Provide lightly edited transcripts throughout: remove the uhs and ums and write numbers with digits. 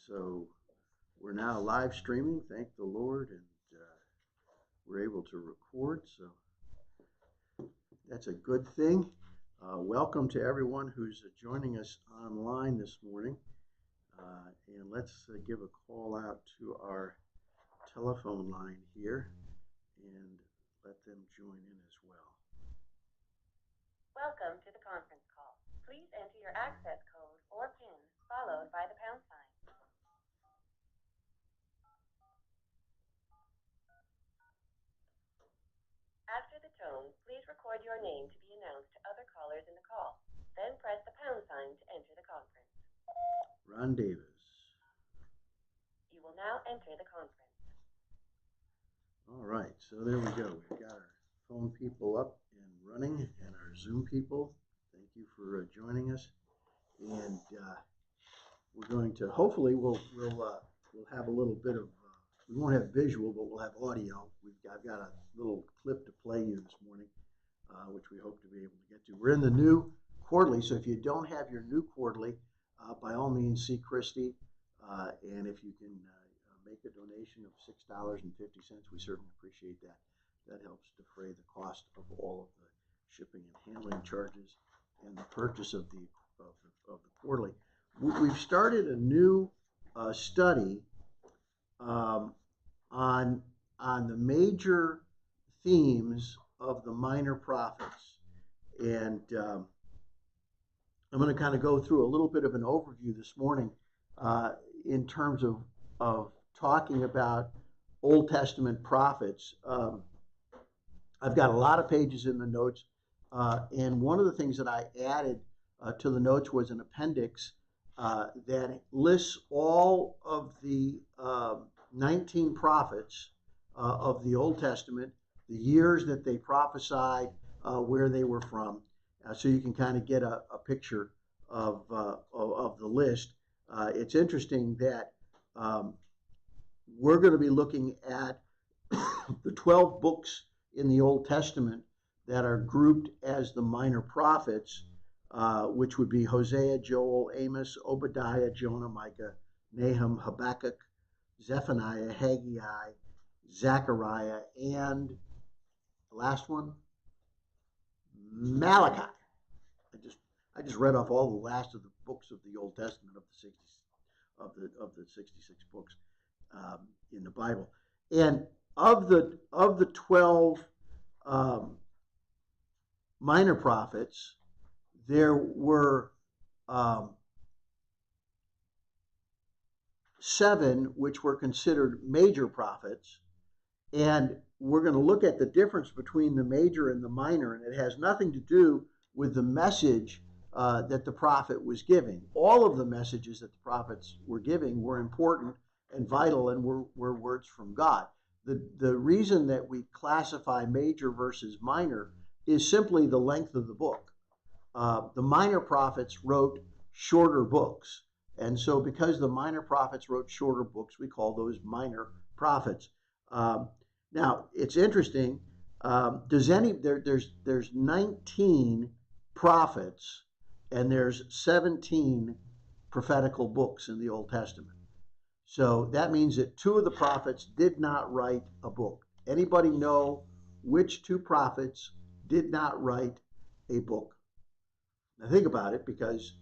So we're now live streaming, thank the Lord, and we're able to record, so that's a good thing. Welcome to everyone who's joining us online this morning. And let's give a call out to our telephone line here and let them join in as well. Welcome to the conference call. Please enter your access code or PIN followed by the pound sign. After the tone, please record your name to be announced to other callers in the call. Then press the pound sign to enter the conference. Ron Davis. You will now enter the conference. All right, so there we go. We've got our phone people up and running and our Zoom people. Thank you for joining us. And we're going to, hopefully we'll have a little bit of, we won't have visual, but we'll have audio. I've got a little clip to play you this morning, which we hope to be able to get to. We're in the new quarterly, so if you don't have your new quarterly, by all means, see Christy. And if you can make a donation of $6.50, we certainly appreciate that. That helps defray the cost of all of the shipping and handling charges and the purchase of the quarterly. We've started a new study on the major themes of the minor prophets, and I'm going to kind of go through a little bit of an overview this morning in terms of talking about Old Testament prophets. I've got a lot of pages in the notes, and one of the things that I added to the notes was an appendix that lists all of the 19 prophets of the Old Testament, the years that they prophesied, where they were from, so you can kind of get a picture of the list. It's interesting that we're going to be looking at the 12 books in the Old Testament that are grouped as the minor prophets, which would be Hosea, Joel, Amos, Obadiah, Jonah, Micah, Nahum, Habakkuk, Zephaniah, Haggai, Zechariah, and the last one, Malachi. I just read off all the last of the books of the Old Testament of the 66 books in the Bible. And of the 12 minor prophets, there were 7 which were considered major prophets, and we're going to look at the difference between the major and the minor, and it has nothing to do with the message that the prophet was giving. All of the messages that the prophets were giving were important and vital and were words from God. The reason that we classify major versus minor is simply the length of the book. The minor prophets wrote shorter books. And so because the minor prophets wrote shorter books, we call those minor prophets. Now, it's interesting. There's 19 prophets and there's 17 prophetical books in the Old Testament. So that means that 2 of the prophets did not write a book. Anybody know which 2 prophets did not write a book? Now think about it, because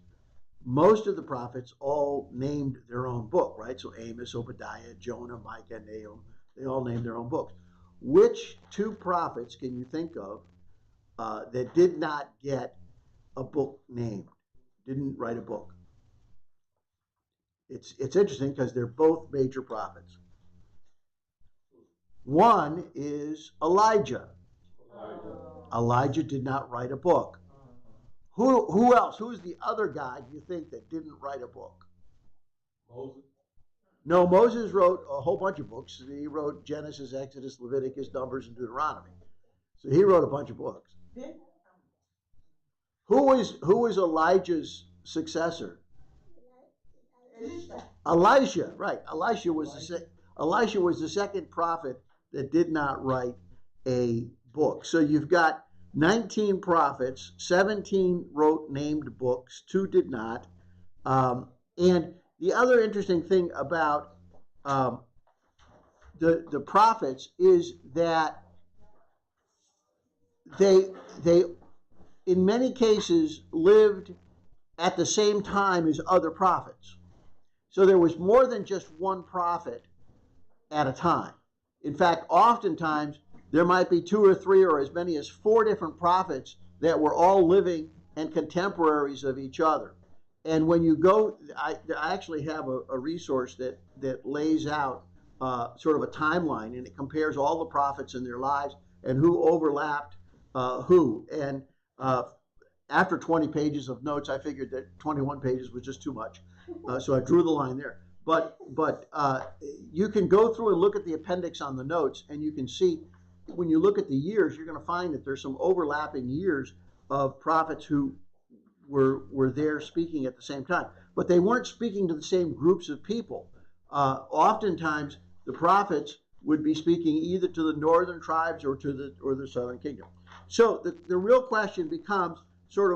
most of the prophets all named their own book, right? So Amos, Obadiah, Jonah, Micah, Nahum, they all named their own books. Which 2 prophets can you think of that did not get a book named, didn't write a book? It's interesting because they're both major prophets. One is Elijah. Elijah did not write a book. Who else? Who's the other guy you think that didn't write a book? Moses. No, Moses wrote a whole bunch of books. He wrote Genesis, Exodus, Leviticus, Numbers, and Deuteronomy. So he wrote a bunch of books. Who was Elijah's successor? Elisha, right. Elisha was the second prophet that did not write a book. So you've got 19 prophets, 17 wrote named books, 2 did not. And the other interesting thing about the prophets is that they in many cases lived at the same time as other prophets. So there was more than just one prophet at a time. In fact, oftentimes there might be 2 or 3 or as many as 4 different prophets that were all living and contemporaries of each other. And when you go, I actually have a resource that lays out sort of a timeline, and it compares all the prophets in their lives and who overlapped who. And after 20 pages of notes, I figured that 21 pages was just too much. So I drew the line there. But you can go through and look at the appendix on the notes, and you can see when you look at the years, you're going to find that there's some overlapping years of prophets who were there speaking at the same time. But they weren't speaking to the same groups of people. Oftentimes, the prophets would be speaking either to the northern tribes or to the southern kingdom. So the real question becomes sort of